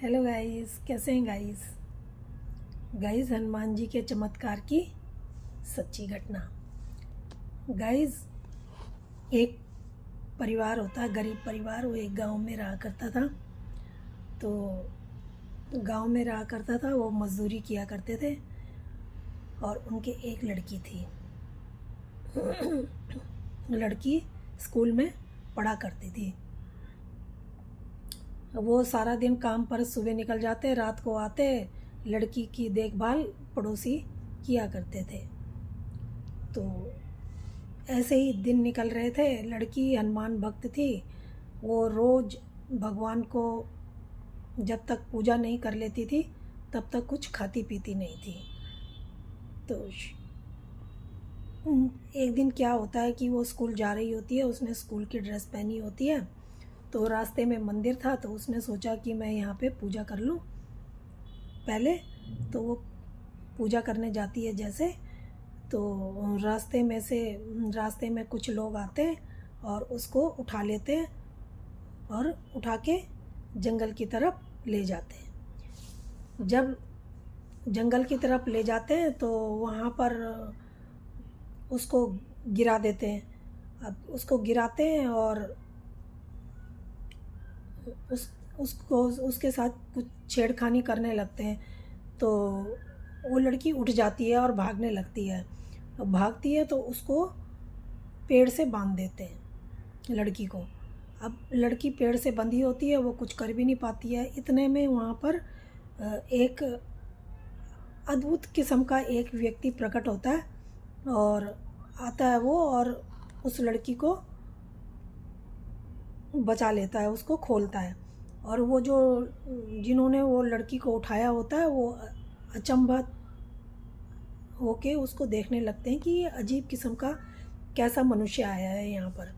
Hello guys, कैसे हैं guys. Hanuman ji के चमत्कार की सच्ची घटना। गाइस, एक परिवार होता है, गरीब परिवार। वो एक गांव में रहा करता था। तो वो मजदूरी किया करते थे और उनके एक लड़की थी। लड़की स्कूल में पढ़ा करती थी। वो सारा दिन काम पर सुबह निकल जाते, रात को आते। लड़की की देखभाल पड़ोसी किया करते थे। तो ऐसे ही दिन निकल रहे थे। लड़की हनुमान भक्त थी। वो रोज़ भगवान को जब तक पूजा नहीं कर लेती थी तब तक कुछ खाती पीती नहीं थी। तो एक दिन क्या होता है कि वो स्कूल जा रही होती है। उसने स्कूल की ड्रेस पहनी होती है। तो रास्ते में मंदिर था, तो उसने सोचा कि मैं यहाँ पे पूजा कर लूँ पहले। तो वो पूजा करने जाती है जैसे, तो रास्ते में कुछ लोग आते हैं और उसको उठा लेते हैं और उठा के जंगल की तरफ ले जाते हैं। जब जंगल की तरफ ले जाते हैं तो वहाँ पर उसको गिरा देते हैं। अब उसको गिराते हैं और उसके साथ कुछ छेड़खानी करने लगते हैं। तो वो लड़की उठ जाती है और भागने लगती है। अब भागती है तो उसको पेड़ से बांध देते हैं लड़की को। अब लड़की पेड़ से बंधी होती है, वो कुछ कर भी नहीं पाती है। इतने में वहाँ पर एक अद्भुत किस्म का एक व्यक्ति प्रकट होता है और आता है वो, और उस लड़की को बचा लेता है, उसको खोलता है। और वो जो जिन्होंने वो लड़की को उठाया होता है वो अचंभत होके उसको देखने लगते हैं कि ये अजीब किस्म का कैसा मनुष्य आया है यहाँ पर।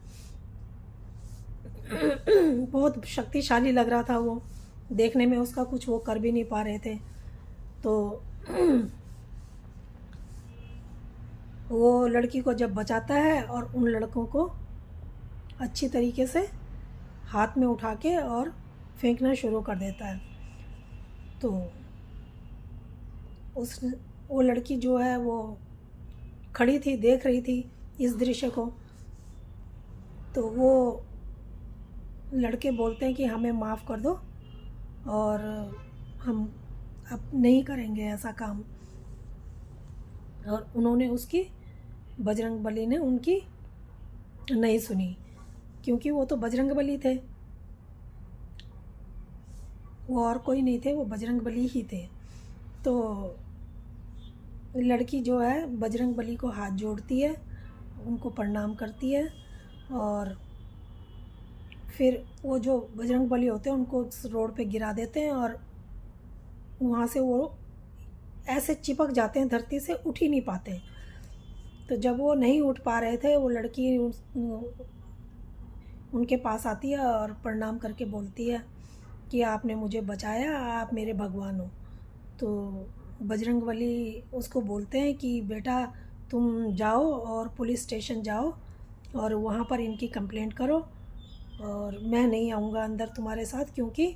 बहुत शक्तिशाली लग रहा था वो देखने में। उसका कुछ वो कर भी नहीं पा रहे थे। तो वो लड़की को जब बचाता है और उन लड़कों को अच्छी तरीके से हाथ में उठा के और फेंकना शुरू कर देता है। तो वो लड़की जो है वो खड़ी थी, देख रही थी इस दृश्य को। तो वो लड़के बोलते हैं कि हमें माफ़ कर दो और हम अब नहीं करेंगे ऐसा काम। और उन्होंने उसकी बजरंगबली ने उनकी नहीं सुनी, क्योंकि वो तो बजरंगबली थे, वो और कोई नहीं थे, वो बजरंगबली ही थे। तो लड़की जो है बजरंगबली को हाथ जोड़ती है, उनको प्रणाम करती है और फिर वो जो बजरंगबली होते हैं उनको रोड पे गिरा देते हैं और वहाँ से वो ऐसे चिपक जाते हैं धरती से, उठ ही नहीं पाते। तो जब वो नहीं उठ पा रहे थे, वो लड़की उनके पास आती है और प्रणाम करके बोलती है कि आपने मुझे बचाया, आप मेरे भगवान हो। तो बजरंगबली उसको बोलते हैं कि बेटा तुम जाओ और पुलिस स्टेशन जाओ और वहाँ पर इनकी कंप्लेंट करो, और मैं नहीं आऊँगा अंदर तुम्हारे साथ, क्योंकि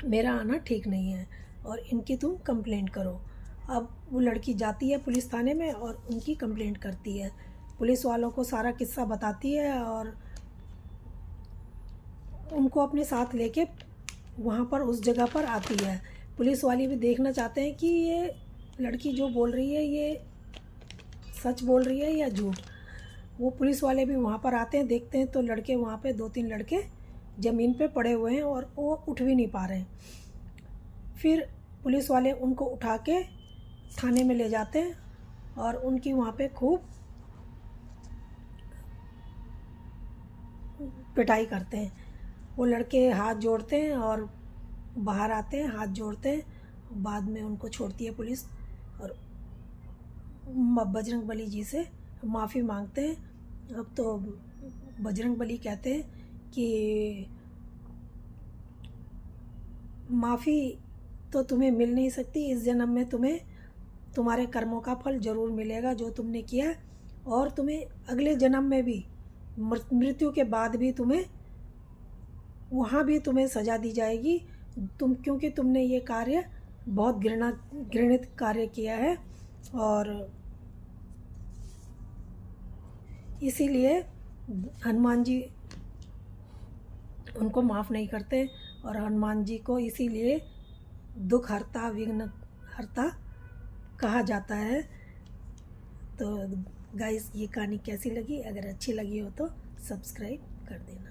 मेरा आना ठीक नहीं है, और इनकी तुम कंप्लेंट करो। अब वो लड़की जाती है पुलिस थाने में और उनकी कंप्लेंट करती है। पुलिस वालों को सारा किस्सा बताती है और उनको अपने साथ लेके वहाँ पर उस जगह पर आती है। पुलिस वाले भी देखना चाहते हैं कि ये लड़की जो बोल रही है ये सच बोल रही है या झूठ। वो पुलिस वाले भी वहाँ पर आते हैं, देखते हैं तो लड़के वहाँ पे 2-3 लड़के ज़मीन पे पड़े हुए हैं और वो उठ भी नहीं पा रहे हैं। फिर पुलिस वाले उनको उठा के थाने में ले जाते हैं और उनकी वहाँ पे खूब पिटाई करते हैं। वो लड़के हाथ जोड़ते हैं और बाहर आते हैं, हाथ जोड़ते हैं। बाद में उनको छोड़ती है पुलिस और बजरंगबली जी से माफ़ी मांगते हैं। अब तो बजरंगबली कहते हैं कि माफ़ी तो तुम्हें मिल नहीं सकती, इस जन्म में तुम्हें तुम्हारे कर्मों का फल ज़रूर मिलेगा जो तुमने किया, और तुम्हें अगले जन्म में भी मृत्यु के बाद भी तुम्हें वहाँ भी तुम्हें सज़ा दी जाएगी क्योंकि तुमने ये कार्य बहुत घृणित कार्य किया है, और इसीलिए हनुमान जी उनको माफ़ नहीं करते, और हनुमान जी को इसीलिए दुख हरता विघ्न हरता कहा जाता है। तो गाइस, ये कहानी कैसी लगी? अगर अच्छी लगी हो तो सब्सक्राइब कर देना।